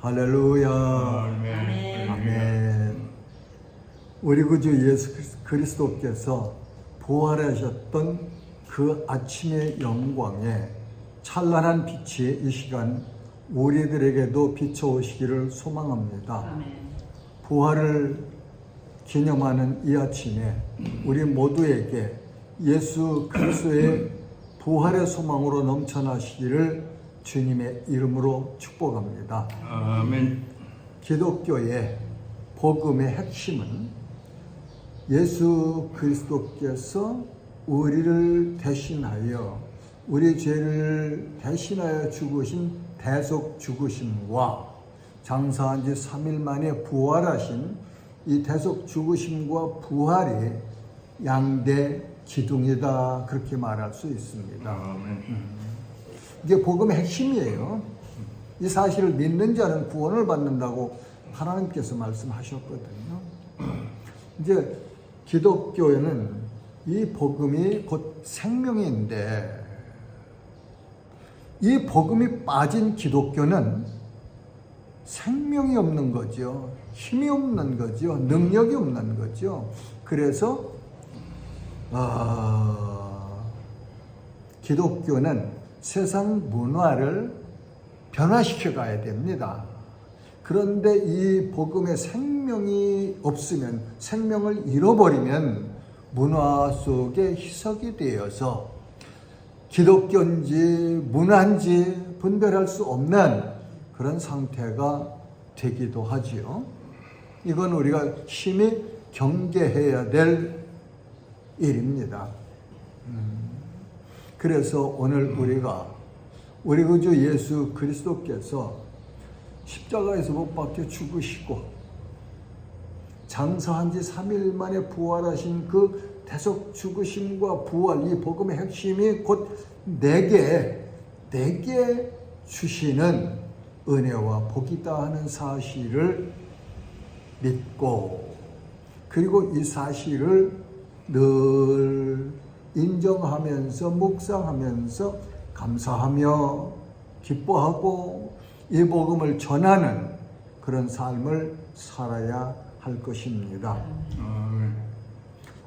할렐루야. 아멘. 우리 구주 예수 그리스도께서 부활하셨던 그 아침의 영광에 찬란한 빛이 이 시간 우리들에게도 비춰오시기를 소망합니다. 부활을 기념하는 이 아침에 우리 모두에게 예수 그리스도의 부활의 소망으로 넘쳐나시기를 주님의 이름으로 축복합니다. 아멘. 기독교의 복음의 핵심은 예수 그리스도께서 우리를 대신하여 우리 죄를 대신하여 죽으신 대속 죽으심과 장사한 지 3일 만에 부활하신 이 대속 죽으심과 부활이 양대 기둥이다, 그렇게 말할 수 있습니다. 아멘. 이게 복음의 핵심이에요. 이 사실을 믿는 자는 구원을 받는다고 하나님께서 말씀하셨거든요. 이제 기독교에는 이 복음이 곧 생명인데, 이 복음이 빠진 기독교는 생명이 없는 거죠. 힘이 없는 거죠. 능력이 없는 거죠. 그래서 기독교는 세상 문화를 변화시켜 가야 됩니다. 그런데 이 복음의 생명이 없으면, 생명을 잃어버리면 문화 속에 희석이 되어서 기독교인지 문화인지 분별할 수 없는 그런 상태가 되기도 하지요. 이건 우리가 심히 경계해야 될 일입니다. 그래서 오늘 우리가 우리 구주 예수 그리스도께서 십자가에서 못 박혀 죽으시고 장사한 지 3일 만에 부활하신 그 대속 죽으심과 부활, 이 복음의 핵심이 곧 내게 주시는 은혜와 복이다 하는 사실을 믿고, 그리고 이 사실을 늘 인정하면서 묵상하면서 감사하며 기뻐하고 이 복음을 전하는 그런 삶을 살아야 할 것입니다.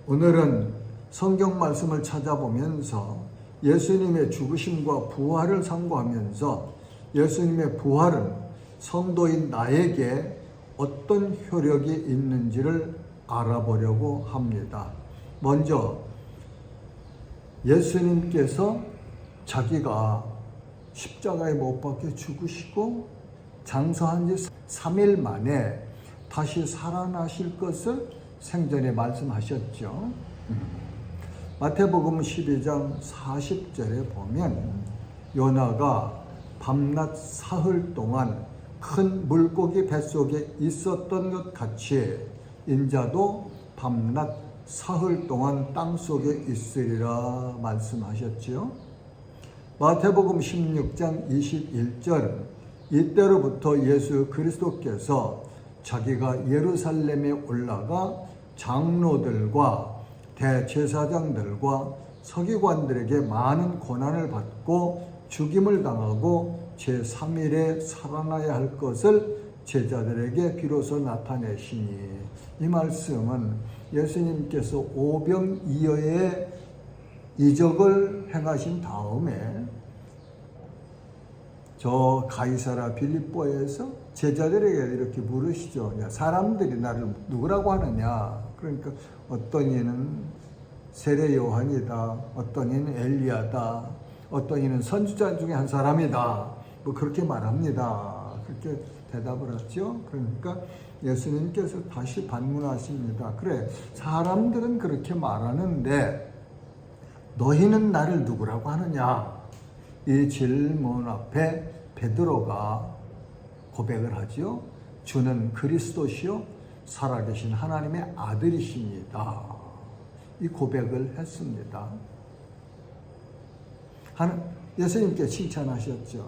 오늘은 성경 말씀을 찾아보면서 예수님의 죽으심과 부활을 상고하면서 예수님의 부활은 성도인 나에게 어떤 효력이 있는지를 알아보려고 합니다. 먼저 예수님께서 자기가 십자가에 못 박혀 죽으시고 장사한 지 3일 만에 다시 살아나실 것을 생전에 말씀하셨죠. 마태복음 12장 40절에 보면 요나가 밤낮 사흘 동안 큰 물고기 뱃속에 있었던 것 같이 인자도 밤낮 사흘 동안 땅속에 있으리라 말씀하셨지요. 마태복음 16장 21절, 이때로부터 예수 그리스도께서 자기가 예루살렘에 올라가 장로들과 대제사장들과 서기관들에게 많은 고난을 받고 죽임을 당하고 제3일에 살아나야 할 것을 제자들에게 비로소 나타내시니, 이 말씀은 예수님께서 오병이어의 이적을 행하신 다음에 저 가이사라 빌립보에서 제자들에게 이렇게 물으시죠. 야, 사람들이 나를 누구라고 하느냐? 그러니까 어떤 이는 세례 요한이다, 어떤 이는 엘리야다, 어떤 이는 선지자 중에 한 사람이다, 뭐 그렇게 말합니다. 그렇게 대답을 하죠. 그러니까 예수님께서 다시 반문하십니다. 그래, 사람들은 그렇게 말하는데 너희는 나를 누구라고 하느냐? 이 질문 앞에 베드로가 고백을 하죠. 주는 그리스도시요 살아계신 하나님의 아들이십니다. 이 고백을 했습니다. 예수님께 칭찬하셨죠.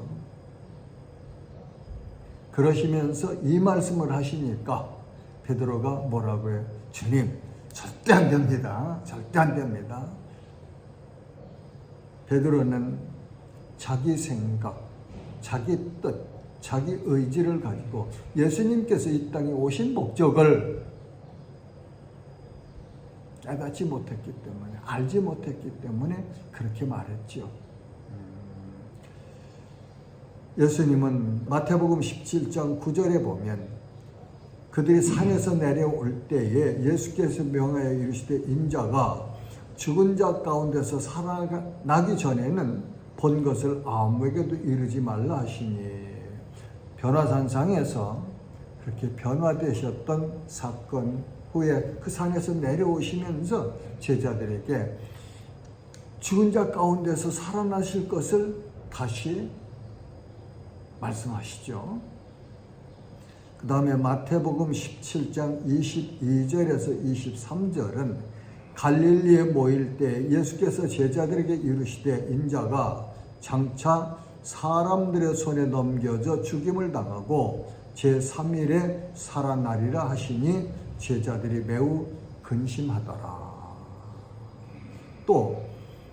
그러시면서 이 말씀을 하시니까 베드로가 뭐라고 해요? 주님, 절대 안 됩니다. 절대 안 됩니다. 베드로는 자기 생각, 자기 뜻, 자기 의지를 가지고 예수님께서 이 땅에 오신 목적을 깨닫지 못했기 때문에, 알지 못했기 때문에 그렇게 말했죠. 예수님은 마태복음 17장 9절에 보면 그들이 산에서 내려올 때에 예수께서 명하여 이르시되 인자가 죽은 자 가운데서 살아나기 전에는 본 것을 아무에게도 이르지 말라 하시니, 변화산상에서 그렇게 변화되셨던 사건 후에 그 산에서 내려오시면서 제자들에게 죽은 자 가운데서 살아나실 것을 다시 말씀하시죠. 그 다음에 마태복음 17장 22절에서 23절은 갈릴리에 모일 때 예수께서 제자들에게 이르시되 인자가 장차 사람들의 손에 넘겨져 죽임을 당하고 제3일에 살아나리라 하시니 제자들이 매우 근심하더라. 또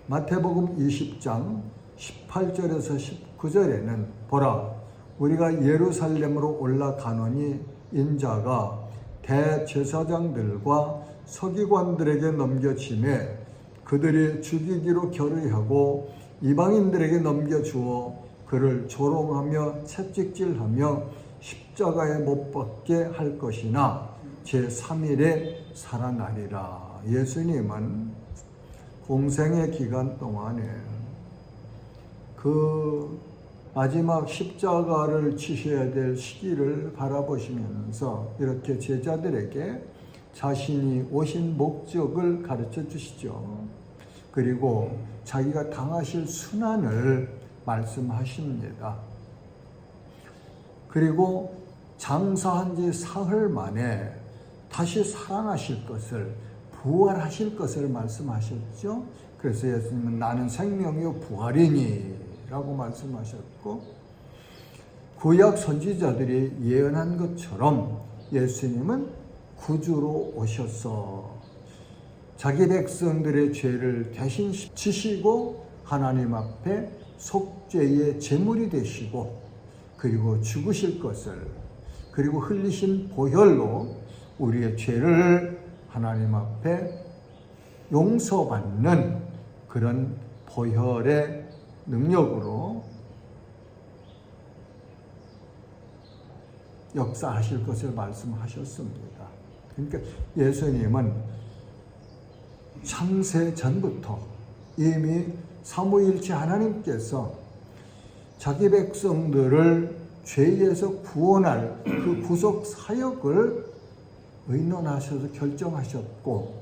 마태복음 20장 18절에서 19절에는 보라, 우리가 예루살렘으로 올라가노니 인자가 대제사장들과 서기관들에게 넘겨짐에 그들이 죽이기로 결의하고 이방인들에게 넘겨주어 그를 조롱하며 채찍질하며 십자가에 못 박게 할 것이나 제3일에 살아나리라. 예수님은 공생의 기간 동안에 그 마지막 십자가를 치셔야 될 시기를 바라보시면서 이렇게 제자들에게 자신이 오신 목적을 가르쳐 주시죠. 그리고 자기가 당하실 순환을 말씀하십니다. 그리고 장사한 지 사흘 만에 다시 살아나실 것을, 부활하실 것을 말씀하셨죠. 그래서 예수님은 나는 생명이요 부활이니 라고 말씀하셨고, 구약 선지자들이 예언한 것처럼 예수님은 구주로 오셔서 자기 백성들의 죄를 대신 지시고 하나님 앞에 속죄의 제물이 되시고, 그리고 죽으실 것을, 그리고 흘리신 보혈로 우리의 죄를 하나님 앞에 용서받는 그런 보혈의 능력으로 역사하실 것을 말씀하셨습니다. 그러니까 예수님은 창세 전부터 이미 삼위일체 하나님께서 자기 백성들을 죄에서 구원할 그 구속 사역을 의논하셔서 결정하셨고,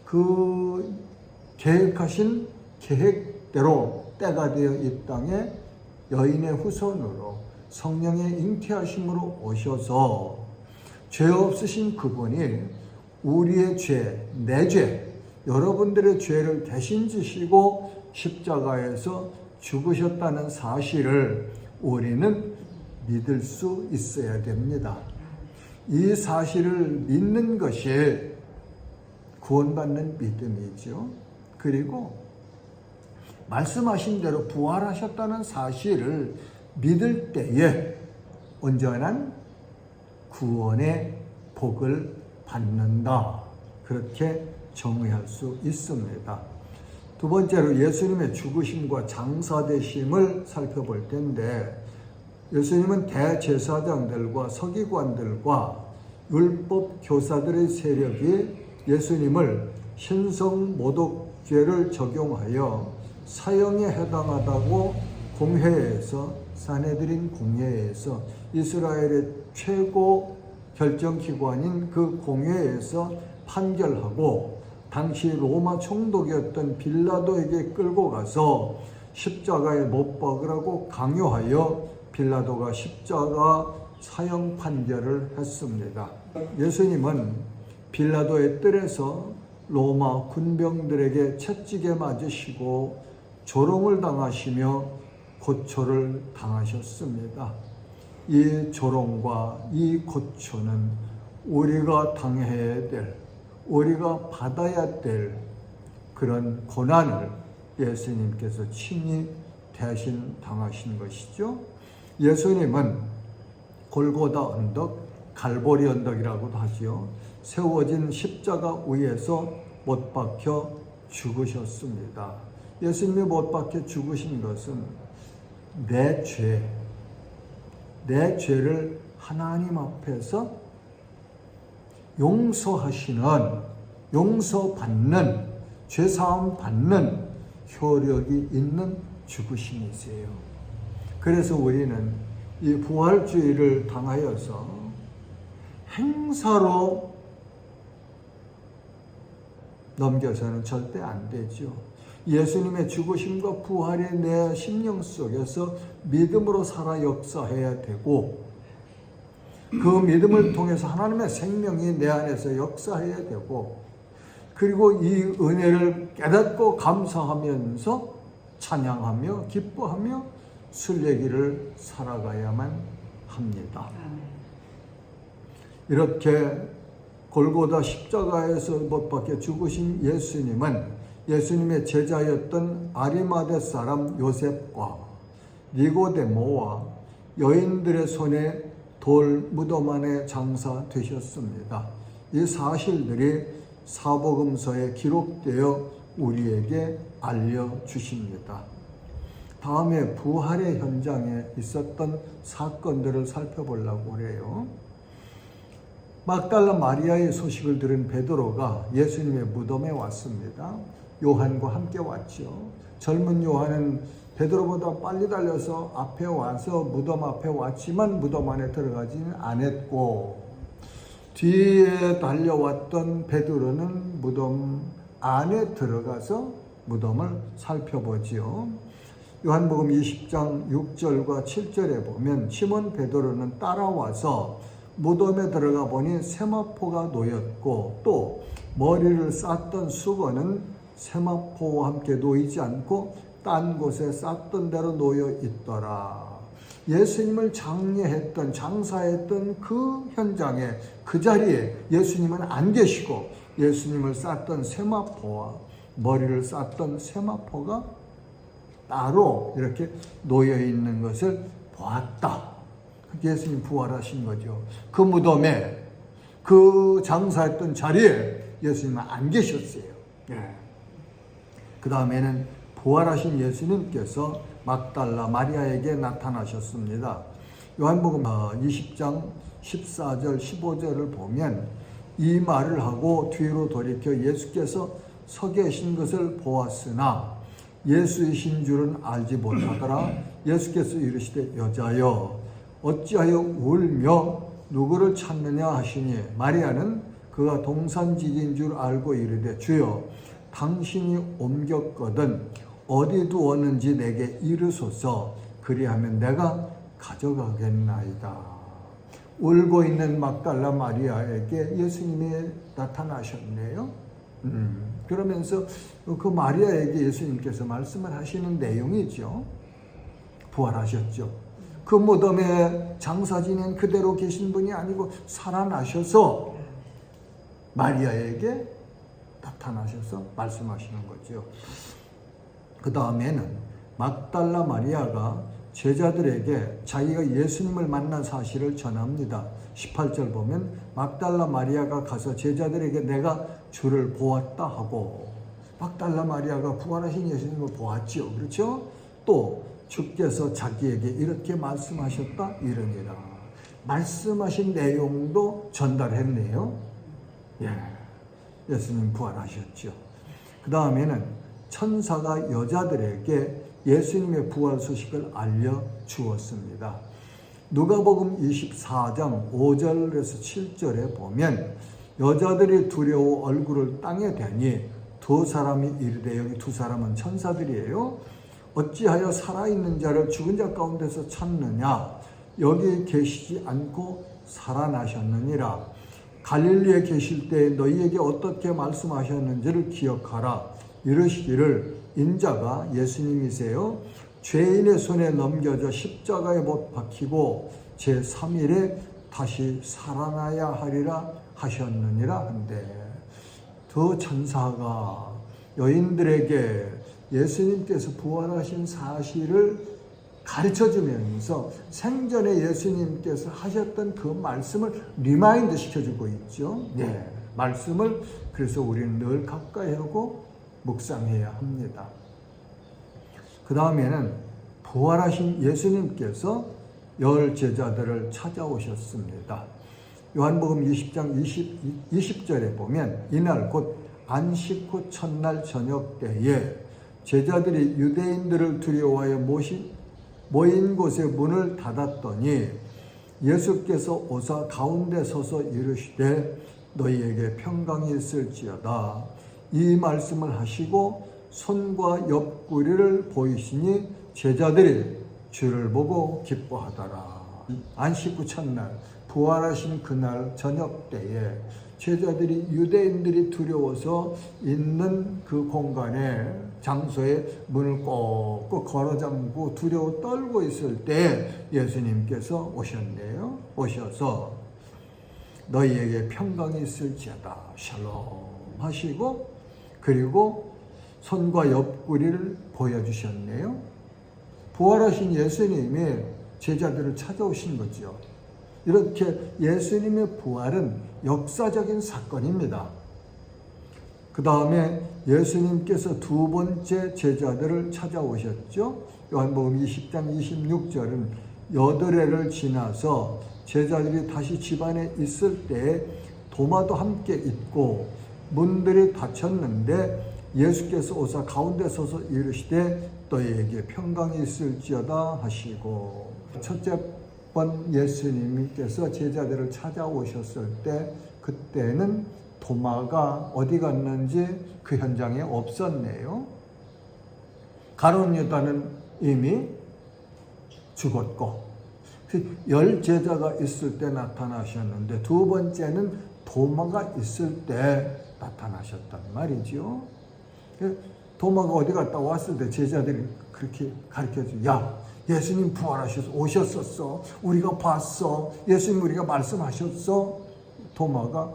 그 계획하신 계획대로 때가 되어 이 땅에 여인의 후손으로 성령의 잉태하심으로 오셔서 죄 없으신 그분이 우리의 죄, 내 죄, 여러분들의 죄를 대신 지시고 십자가에서 죽으셨다는 사실을 우리는 믿을 수 있어야 됩니다. 이 사실을 믿는 것이 구원받는 믿음이죠. 그리고 말씀하신 대로 부활하셨다는 사실을 믿을 때에 온전한 구원의 복을 받는다. 그렇게 정의할 수 있습니다. 두 번째로 예수님의 죽으심과 장사되심을 살펴볼 텐데, 예수님은 대제사장들과 서기관들과 율법 교사들의 세력이 예수님을 신성모독죄를 적용하여 사형에 해당하다고 공회에서, 산헤드린 공회에서, 이스라엘의 최고 결정기관인 그 공회에서 판결하고, 당시 로마 총독이었던 빌라도에게 끌고 가서 십자가에 못 박으라고 강요하여 빌라도가 십자가 사형 판결을 했습니다. 예수님은 빌라도의 뜰에서 로마 군병들에게 채찍에 맞으시고 조롱을 당하시며 고초를 당하셨습니다. 이 조롱과 이 고초는 우리가 당해야 될, 우리가 받아야 될 그런 고난을 예수님께서 친히 대신 당하신 것이죠. 예수님은 골고다 언덕, 갈보리 언덕이라고도 하지요. 세워진 십자가 위에서 못 박혀 죽으셨습니다. 예수님이 못 박혀 죽으신 것은 내 죄를 하나님 앞에서 용서받는, 죄사함 받는 효력이 있는 죽으심이세요. 그래서 우리는 이 부활주의를 당하여서 행사로 넘겨서는 절대 안 되죠. 예수님의 죽으심과 부활이 내 심령 속에서 믿음으로 살아 역사해야 되고, 그 믿음을 통해서 하나님의 생명이 내 안에서 역사해야 되고, 그리고 이 은혜를 깨닫고 감사하면서 찬양하며 기뻐하며 순례길을 살아가야만 합니다. 이렇게 골고다 십자가에서 못 박혀 죽으신 예수님은 예수님의 제자였던 아리마대 사람 요셉과 니고데모와 여인들의 손에 돌 무덤 안에 장사되셨습니다. 이 사실들이 사복음서에 기록되어 우리에게 알려주십니다. 다음에 부활의 현장에 있었던 사건들을 살펴보려고 해요. 막달라 마리아의 소식을 들은 베드로가 예수님의 무덤에 왔습니다. 요한과 함께 왔죠. 젊은 요한은 베드로보다 빨리 달려서 앞에 와서 무덤 앞에 왔지만 무덤 안에 들어가지는 않았고, 뒤에 달려왔던 베드로는 무덤 안에 들어가서 무덤을 살펴보지요. 요한복음 20장 6절과 7절에 보면 시몬 베드로는 따라와서 무덤에 들어가 보니 세마포가 놓였고, 또 머리를 쌌던 수건은 세마포와 함께 놓이지 않고 딴 곳에 쌌던 대로 놓여 있더라. 예수님을 장사했던 그 현장에, 그 자리에 예수님은 안 계시고 예수님을 쌌던 세마포와 머리를 쌌던 세마포가 따로 이렇게 놓여 있는 것을 보았다. 예수님 부활하신 거죠. 그 무덤에, 그 장사했던 자리에 예수님은 안 계셨어요. 그 다음에는 부활하신 예수님께서 막달라 마리아에게 나타나셨습니다. 요한복음 20장 14절 15절을 보면 이 말을 하고 뒤로 돌이켜 예수께서 서 계신 것을 보았으나 예수이신 줄은 알지 못하더라. 예수께서 이르시되 여자여 어찌하여 울며 누구를 찾느냐 하시니 마리아는 그가 동산직인 줄 알고 이르되 주여 당신이 옮겼거든 어디 두었는지 내게 이르소서. 그리하면 내가 가져가겠나이다. 울고 있는 막달라 마리아에게 예수님이 나타나셨네요. 그러면서 그 마리아에게 예수님께서 말씀을 하시는 내용이죠. 부활하셨죠. 그 무덤에 장사 지낸 그대로 계신 분이 아니고 살아나셔서 마리아에게 나타나셔서 말씀하시는 거죠. 그 다음에는 막달라 마리아가 제자들에게 자기가 예수님을 만난 사실을 전합니다. 18절 보면 막달라 마리아가 가서 제자들에게 내가 주를 보았다 하고, 막달라 마리아가 부활하신 예수님을 보았죠. 그렇죠? 또 주께서 자기에게 이렇게 말씀하셨다 이러니라. 말씀하신 내용도 전달했네요. 예수님 부활하셨죠. 그 다음에는 천사가 여자들에게 예수님의 부활 소식을 알려주었습니다. 누가복음 24장 5절에서 7절에 보면 여자들이 두려워 얼굴을 땅에 대니 두 사람이 이르되, 여기 두 사람은 천사들이에요. 어찌하여 살아있는 자를 죽은 자 가운데서 찾느냐? 여기 계시지 않고 살아나셨느니라. 갈릴리에 계실 때 너희에게 어떻게 말씀하셨는지를 기억하라. 이르시기를 인자가 예수님이세요. 죄인의 손에 넘겨져 십자가에 못 박히고 제3일에 다시 살아나야 하리라 하셨느니라 한데, 그 천사가 여인들에게 예수님께서 부활하신 사실을 가르쳐주면서 생전에 예수님께서 하셨던 그 말씀을 리마인드 시켜주고 있죠. 네, 말씀을 그래서 우리는 늘 가까이 하고 묵상해야 합니다. 그 다음에는 부활하신 예수님께서 열 제자들을 찾아오셨습니다. 요한복음 20장 20절에 보면 이날 곧 안식 후 첫날 저녁 때에 제자들이 유대인들을 두려워하여 모인 곳에 문을 닫았더니 예수께서 오사 가운데 서서 이르시되 너희에게 평강이 있을지어다. 이 말씀을 하시고 손과 옆구리를 보이시니 제자들이 주를 보고 기뻐하더라. 안식 후 첫날 부활하신 그날 저녁 때에 제자들이 유대인들이 두려워서 있는 그 공간에 장소에 문을 꼭꼭 걸어 잠그고 두려워 떨고 있을 때 예수님께서 오셨네요. 오셔서 너희에게 평강이 있을지어다 샬롬 하시고 그리고 손과 옆구리를 보여주셨네요. 부활하신 예수님이 제자들을 찾아오신 거죠. 이렇게 예수님의 부활은 역사적인 사건입니다. 그 다음에 예수님께서 두 번째 제자들을 찾아오셨죠. 요한복음 20장 26절은 여드레를 지나서 제자들이 다시 집안에 있을 때 도마도 함께 있고 문들이 닫혔는데 예수께서 오사 가운데 서서 이르시되 너희에게 평강이 있을지어다 하시고, 첫째 번 예수님께서 제자들을 찾아오셨을 때 그때는 도마가 어디 갔는지 그 현장에 없었네요. 가룟 유다는 이미 죽었고 열 제자가 있을 때 나타나셨는데 두 번째는 도마가 있을 때 나타나셨단 말이죠. 도마가 어디 갔다 왔을 때 제자들이 그렇게 가르쳐줘. 야, 예수님 부활하셔서 오셨었어. 우리가 봤어. 예수님 우리가 말씀하셨어. 도마가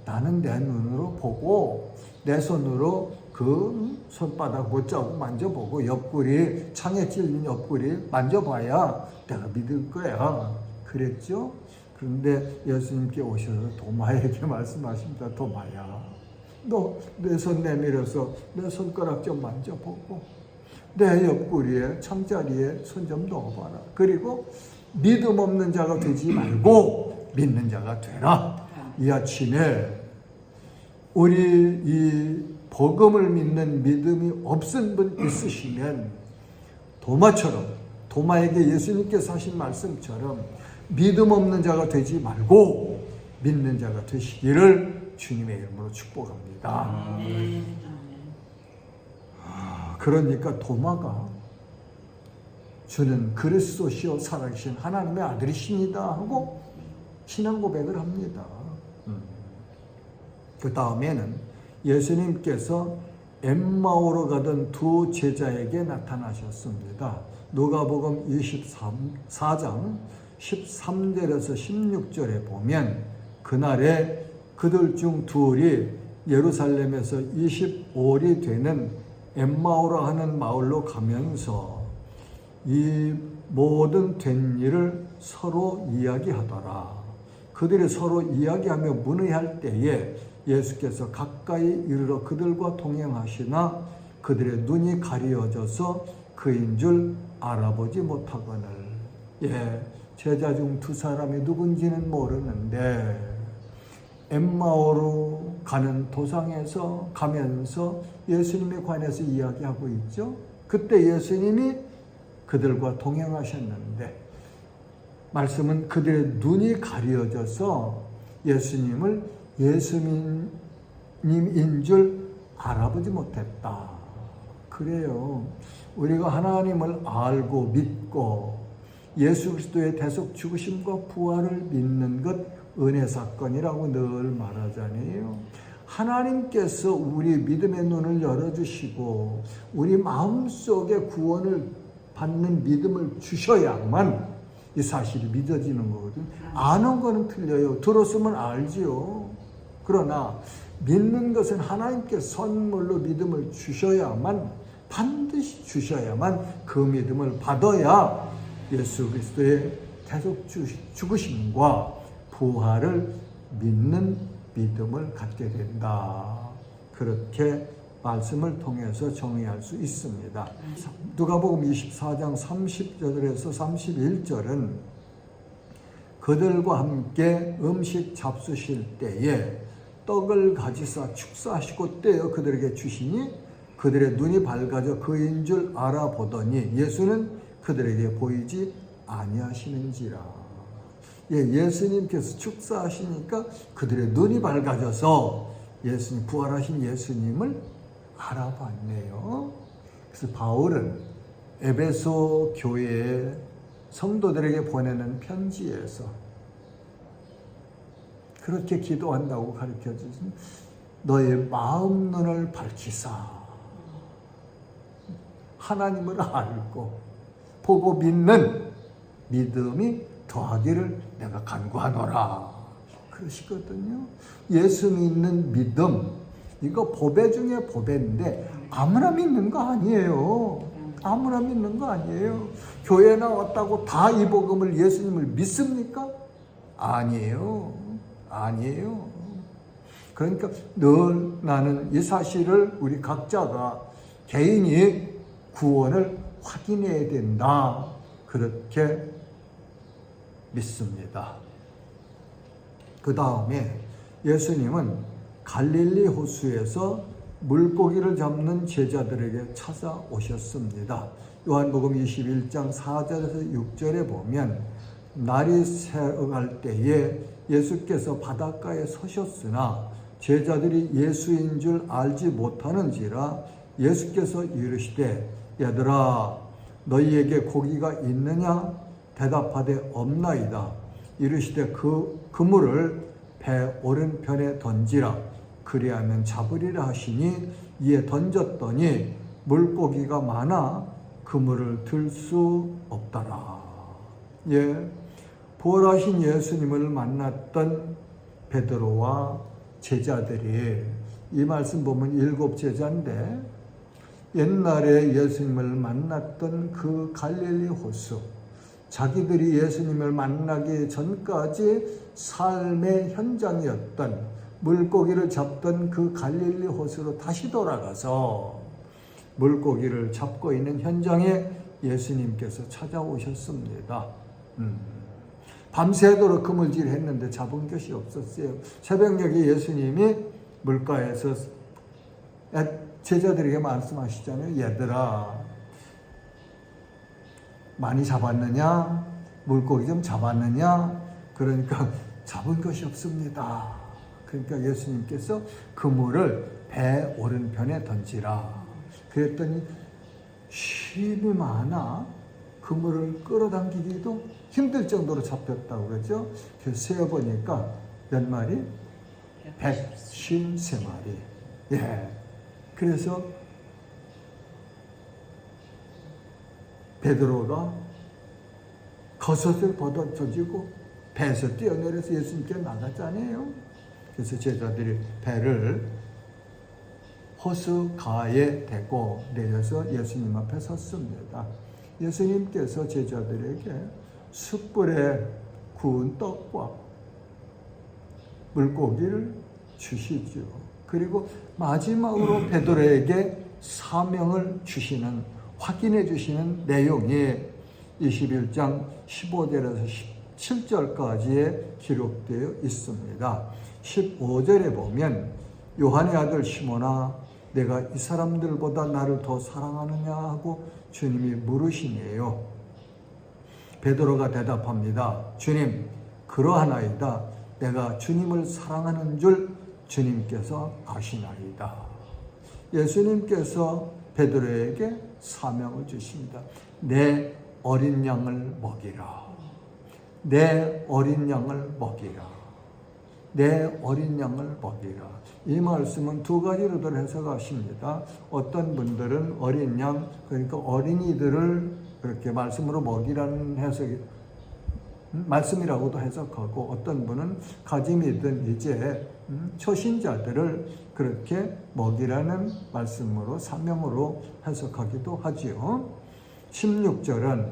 나는 내 눈으로 보고 내 손으로 그 손바닥 못자국 만져보고 옆구리 창에 찔린 옆구리 만져봐야 내가 믿을 거야. 그랬죠. 그런데 예수님께 오셔서 도마에게 말씀하십니다. 도마야, 너 내 손 내밀어서 내 손가락 좀 만져보고 내 옆구리에 창자리에 손 좀 넣어봐라. 그리고 믿음 없는 자가 되지 말고 믿는 자가 되라. 이 아침에 우리 이 복음을 믿는 믿음이 없은 분 있으시면 도마처럼, 도마에게 예수님께서 하신 말씀처럼 믿음 없는 자가 되지 말고 믿는 자가 되시기를 주님의 이름으로 축복합니다. 그러니까 도마가 주는 그리스도시요 살아계신 하나님의 아들이십니다 하고 신앙 고백을 합니다. 그 다음에는 예수님께서 엠마오로 가던 두 제자에게 나타나셨습니다. 누가복음 24장 13절에서 16절에 보면 그날에 그들 중 둘이 예루살렘에서 25里되는 엠마오라 하는 마을로 가면서 이 모든 된 일을 서로 이야기하더라. 그들이 서로 이야기하며 문의할 때에 예수께서 가까이 이르러 그들과 동행하시나 그들의 눈이 가리어져서 그인 줄 알아보지 못하거늘. 제자 중 두 사람이 누군지는 모르는데 엠마오로 가는 도상에서 가면서 예수님에 관해서 이야기하고 있죠. 그때 예수님이 그들과 동행하셨는데 말씀은 그들의 눈이 가려져서 예수님을 예수님인 줄 알아보지 못했다. 그래요. 우리가 하나님을 알고 믿고 예수 그리스도의 대속 죽으심과 부활을 믿는 것 은혜 사건이라고 늘 말하잖아요. 하나님께서 우리 믿음의 눈을 열어주시고 우리 마음속에 구원을 받는 믿음을 주셔야만 이 사실이 믿어지는 거거든요. 아는 거는 틀려요. 들었으면 알지요. 그러나 믿는 것은 하나님께 선물로 믿음을 주셔야만, 반드시 주셔야만 그 믿음을 받아야 예수 그리스도의 계속 죽으심과 부활을 믿는 믿음을 갖게 된다. 그렇게 말씀을 통해서 정의할 수 있습니다. 누가복음 24장 30절에서 31절은 그들과 함께 음식 잡수실 때에 떡을 가지사 축사하시고 떼어 그들에게 주시니 그들의 눈이 밝아져 그인 줄 알아보더니 예수는 그들에게 보이지 아니하시는지라. 예수님께서 축사하시니까 그들의 눈이 밝아져서 예수님, 부활하신 예수님을 알아봤네요. 그래서 바울은 에베소 교회의 성도들에게 보내는 편지에서 그렇게 기도한다고 가르쳐 주신 너의 마음 눈을 밝히사 하나님을 알고 보고 믿는 믿음이 더하기를 내가 간구하노라 그러시거든요. 예수 믿는 믿음, 이거 보배 중에 보배인데 아무나 믿는 거 아니에요. 아무나 믿는 거 아니에요. 교회 나왔다고 다 이 복음을, 예수님을 믿습니까? 아니에요. 아니에요. 그러니까 늘 나는 이 사실을 우리 각자가 개인이 구원을 확인해야 된다. 그렇게 믿습니다. 그 다음에 예수님은 갈릴리 호수에서 물고기를 잡는 제자들에게 찾아오셨습니다. 요한복음 21장 4절에서 6절에 보면 날이 새어갈 때에 예수께서 바닷가에 서셨으나 제자들이 예수인 줄 알지 못하는지라 예수께서 이르시되 얘들아 너희에게 고기가 있느냐? 대답하되 없나이다. 이르시되 그 그물을 배 오른편에 던지라. 그리하면 잡으리라 하시니 이에 던졌더니 물고기가 많아 그물을 들 수 없더라. 부활하신 예수님을 만났던 베드로와 제자들이, 이 말씀 보면 7 제자인데 옛날에 예수님을 만났던 그 갈릴리 호수, 자기들이 예수님을 만나기 전까지 삶의 현장이었던 물고기를 잡던 그 갈릴리 호수로 다시 돌아가서 물고기를 잡고 있는 현장에 예수님께서 찾아오셨습니다. 밤새도록 그물질을 했는데 잡은 것이 없었어요. 새벽녘에 예수님이 물가에서 제자들에게 말씀하시잖아요. 얘들아 많이 잡았느냐? 물고기 좀 잡았느냐? 그러니까 잡은 것이 없습니다. 그러니까 예수님께서 그물을 배 오른편에 던지라. 그랬더니 힘이 많아 그물을 끌어당기기도 힘들 정도로 잡혔다고 그러죠. 그래서 세어보니까 몇 마리? 153마리. 그래서 베드로가 겉옷을 벗어지고 배에서 뛰어내려서 예수님께 나갔잖아요. 그래서 제자들이 배를 호수가에 대고 내려서 예수님 앞에 섰습니다. 예수님께서 제자들에게 숯불에 구운 떡과 물고기를 주시죠. 그리고 마지막으로 베드로에게 사명을 주시는, 확인해 주시는 내용이 21장 15절에서 17절까지에 기록되어 있습니다. 15절에 보면 요한의 아들 시몬아 내가 이 사람들보다 나를 더 사랑하느냐 하고 주님이 물으시네요. 베드로가 대답합니다. 주님, 그러하나이다. 내가 주님을 사랑하는 줄 주님께서 아시나이다. 예수님께서 베드로에게 사명을 주십니다. 내 어린 양을 먹이라. 내 어린 양을 먹이라. 내 어린 양을 먹이라. 이 말씀은 두 가지로들 해석하십니다. 어떤 분들은 어린 양, 그러니까 어린이들을 그렇게 말씀으로 먹이라는 해석이 말씀이라고도 해석하고, 어떤 분은 가짐이든 이제 초신자들을 그렇게 먹이라는 말씀으로 사명으로 해석하기도 하지요. 16절은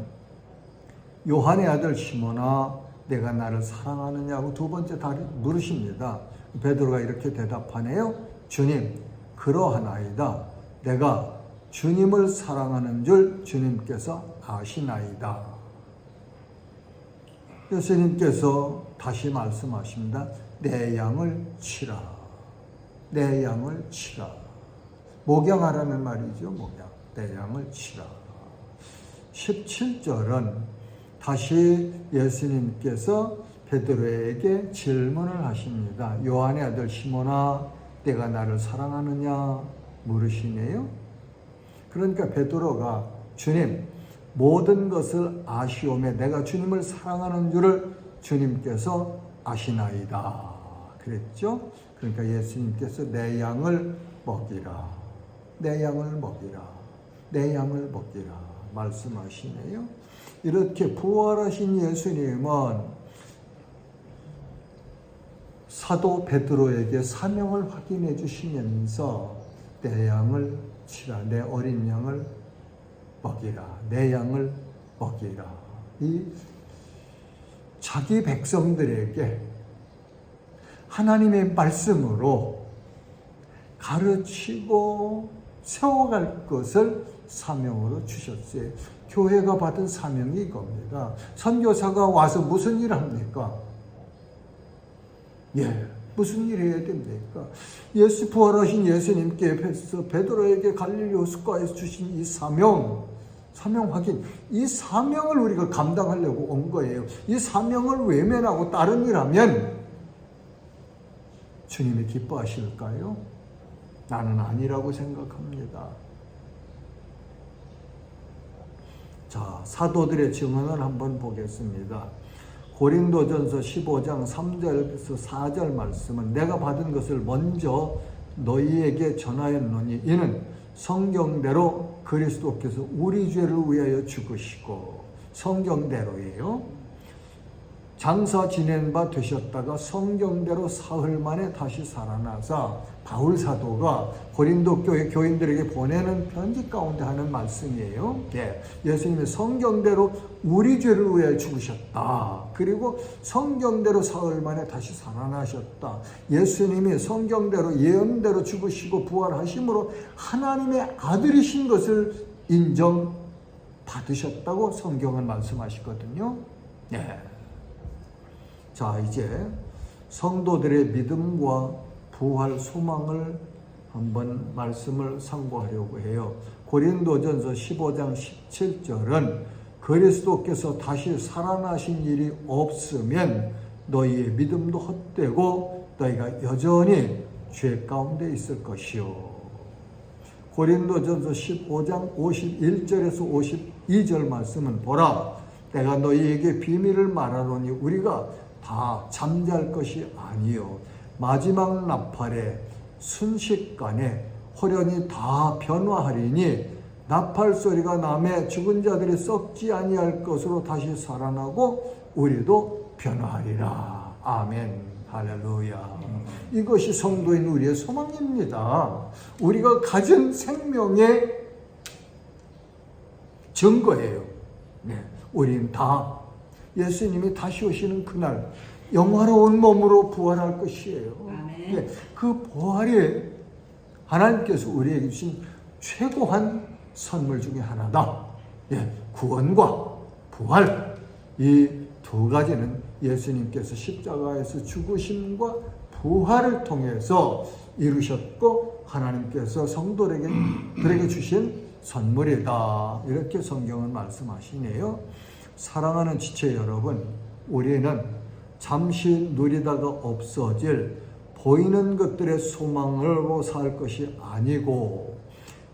요한의 아들 시몬아 내가 나를 사랑하느냐고 두 번째 다시 물으십니다. 베드로가 이렇게 대답하네요. 주님, 그러하나이다. 내가 주님을 사랑하는 줄 주님께서 아시나이다. 예수님께서 다시 말씀하십니다. 내 양을 치라. 내 양을 치라. 목양하라는 말이죠. 목양. 내 양을 치라. 17절은 다시 예수님께서 베드로에게 질문을 하십니다. 요한의 아들 시몬아 내가 나를 사랑하느냐 물으시네요. 그러니까 베드로가 주님 모든 것을 아시오매 내가 주님을 사랑하는 줄을 주님께서 아시나이다 그랬죠. 그러니까 예수님께서 내 양을 먹이라, 내 양을 먹이라, 내 양을 먹이라 말씀하시네요. 이렇게 부활하신 예수님은 사도 베드로에게 사명을 확인해 주시면서 내 양을 치라, 내 어린 양을 먹이라, 내 양을 먹이라. 이 자기 백성들에게 하나님의 말씀으로 가르치고 세워갈 것을 사명으로 주셨어요. 교회가 받은 사명이 이겁니다. 선교사가 와서 무슨 일을 합니까? 무슨 일 해야 됩니까? 부활하신 예수님께 베드로에게 갈릴리 호숫가에서 주신 이 사명 확인, 이 사명을 우리가 감당하려고 온 거예요. 이 사명을 외면하고 다른 일 하면 주님이 기뻐하실까요? 나는 아니라고 생각합니다. 자, 사도들의 증언을 한번 보겠습니다. 고린도전서 15장 3절에서 4절 말씀은 내가 받은 것을 먼저 너희에게 전하였노니 이는 성경대로 그리스도께서 우리 죄를 위하여 죽으시고, 성경대로예요. 장사 지낸 바 되셨다가 성경대로 사흘 만에 다시 살아나사 바울 사도가 고린도 교회 교인들에게 보내는 편지 가운데 하는 말씀이에요. 예수님이 성경대로 우리 죄를 위하여 죽으셨다. 그리고 성경대로 사흘 만에 다시 살아나셨다. 예수님이 성경대로 예언대로 죽으시고 부활하심으로 하나님의 아들이신 것을 인정받으셨다고 성경은 말씀하시거든요. 자, 이제 성도들의 믿음과 부활 소망을 한번 말씀을 상고하려고 해요. 고린도전서 15장 17절은 그리스도께서 다시 살아나신 일이 없으면 너희의 믿음도 헛되고 너희가 여전히 죄 가운데 있을 것이요. 고린도전서 15장 51절에서 52절 말씀은 보라, 내가 너희에게 비밀을 말하노니 우리가 다 잠잘 것이 아니요 마지막 나팔에 순식간에 호련히 다 변화하리니 나팔 소리가 나매 죽은 자들이 썩지 아니할 것으로 다시 살아나고 우리도 변화하리라. 아멘. 할렐루야. 이것이 성도인 우리의 소망입니다. 우리가 가진 생명의 증거예요. 우린 다 예수님이 다시 오시는 그날 영화로운 몸으로 부활할 것이에요. 그 부활이 하나님께서 우리에게 주신 최고한 선물 중에 하나다. 구원과 부활, 이 두 가지는 예수님께서 십자가에서 죽으심과 부활을 통해서 이루셨고 하나님께서 성도들에게 주신 선물이다. 이렇게 성경은 말씀하시네요. 사랑하는 지체 여러분, 우리는 잠시 누리다가 없어질 보이는 것들의 소망으로 살 것이 아니고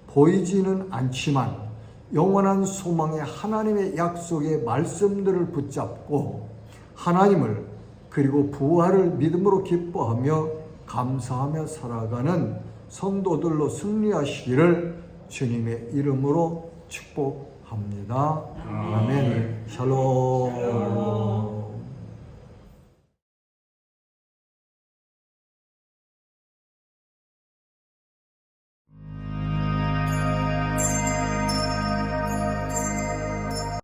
보이지는 않지만 영원한 소망의 하나님의 약속의 말씀들을 붙잡고 하나님을 그리고 부활을 믿음으로 기뻐하며 감사하며 살아가는 성도들로 승리하시기를 주님의 이름으로 축복합니다. 아멘. 샬롬.